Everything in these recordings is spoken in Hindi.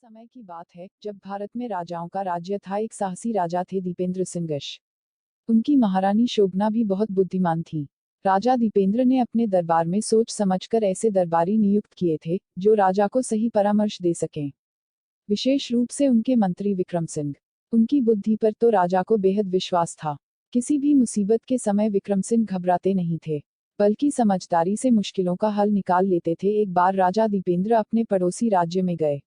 समय की बात है जब भारत में राजाओं का राज्य था। एक साहसी राजा थे दीपेंद्र सिंह। उनकी महारानी शोभना भी बहुत बुद्धिमान थी। राजा दीपेंद्र ने अपने दरबार में सोच समझकर ऐसे दरबारी नियुक्त किए थे जो राजा को सही परामर्श दे सकें। विशेष रूप से उनके मंत्री विक्रम सिंह। उनकी बुद्धि पर तो राजा को बेहद विश्वास था। किसी भी मुसीबत के समय विक्रम सिंह घबराते नहीं थे, बल्कि समझदारी से मुश्किलों का हल निकाल लेते थे। एक बार राजा दीपेंद्र अपने पड़ोसी राज्य में गए।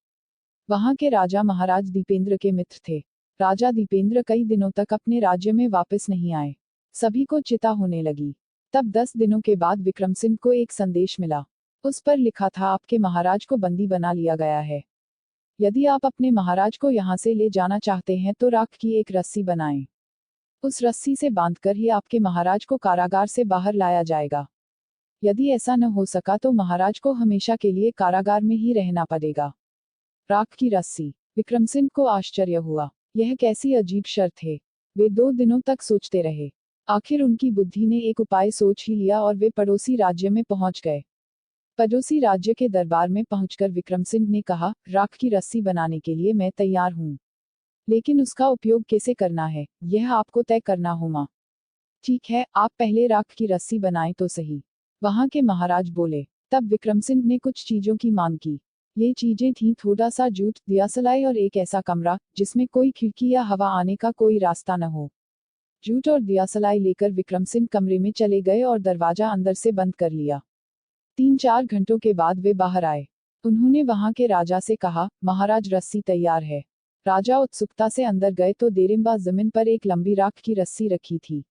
वहां के राजा महाराज दीपेंद्र के मित्र थे। राजा दीपेंद्र कई दिनों तक अपने राज्य में वापस नहीं आए। सभी को चिंता होने लगी। तब 10 दिनों के बाद विक्रम सिंह को एक संदेश मिला। उस पर लिखा था, आपके महाराज को बंदी बना लिया गया है। यदि आप अपने महाराज को यहाँ से ले जाना चाहते हैं तो राख की एक रस्सी बनाएं। उस रस्सी से बांधकर ही आपके महाराज को कारागार से बाहर लाया जाएगा। यदि ऐसा न हो सका तो महाराज को हमेशा के लिए कारागार में ही रहना पड़ेगा। राख की रस्सी। विक्रम सिंह को आश्चर्य हुआ। यह कैसी अजीब शर्त है। वे 2 दिनों तक सोचते रहे। आखिर उनकी बुद्धि ने एक उपाय सोच ही लिया और वे पड़ोसी राज्य में पहुंच गए। पड़ोसी राज्य के दरबार में पहुंचकर विक्रम सिंह ने कहा, राख की रस्सी बनाने के लिए मैं तैयार हूं, लेकिन उसका उपयोग कैसे करना है यह आपको तय करना होगा। ठीक है, आप पहले राख की रस्सी बनाएं तो सही, वहां के महाराज बोले। तब विक्रम सिंह ने कुछ चीजों की मांग की। ये चीजें थीं थोड़ा सा जूट, दियासलाई और एक ऐसा कमरा जिसमें कोई खिड़की या हवा आने का कोई रास्ता न हो। जूट और दियासलाई लेकर विक्रम सिंह कमरे में चले गए और दरवाजा अंदर से बंद कर लिया। 3-4 घंटों के बाद वे बाहर आए। उन्होंने वहां के राजा से कहा, महाराज रस्सी तैयार है। राजा उत्सुकता से अंदर गए तो देरेम्बा जमीन पर एक लंबी राख की रस्सी रखी थी।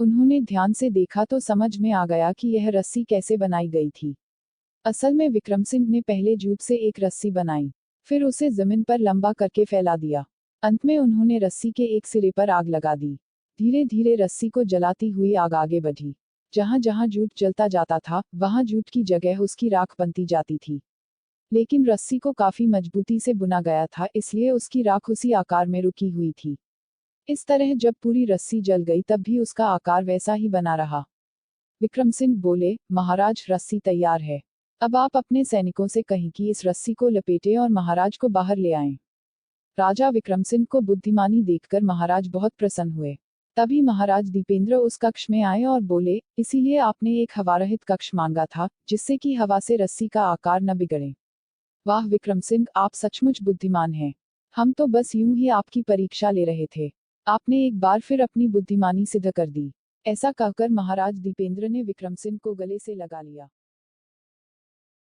उन्होंने ध्यान से देखा तो समझ में आ गया कि यह रस्सी कैसे बनाई गई थी। असल में विक्रम सिंह ने पहले जूट से एक रस्सी बनाई, फिर उसे जमीन पर लंबा करके फैला दिया। अंत में उन्होंने रस्सी के एक सिरे पर आग लगा दी। धीरे धीरे रस्सी को जलाती हुई आग आगे बढ़ी। जहां जहां जूट जलता जाता था वहां जूट की जगह उसकी राख बनती जाती थी। लेकिन रस्सी को काफी मजबूती से बुना गया था, इसलिए उसकी राख उसी आकार में रुकी हुई थी। इस तरह जब पूरी रस्सी जल गई तब भी उसका आकार वैसा ही बना रहा। विक्रम सिंह बोले, महाराज रस्सी तैयार है। अब आप अपने सैनिकों से कहें कि इस रस्सी को लपेटें और महाराज को बाहर ले आएं। राजा विक्रम सिंह को बुद्धिमानी देखकर महाराज बहुत प्रसन्न हुए। तभी महाराज दीपेंद्र उस कक्ष में आए और बोले, इसीलिए आपने एक हवारहित कक्ष मांगा था, जिससे कि हवा से रस्सी का आकार न बिगड़े। वाह विक्रम सिंह, आप सचमुच बुद्धिमान हैं। हम तो बस यूं ही आपकी परीक्षा ले रहे थे। आपने एक बार फिर अपनी बुद्धिमानी सिद्ध कर दी। ऐसा कहकर महाराज दीपेंद्र ने विक्रम सिंह को गले से लगा लिया।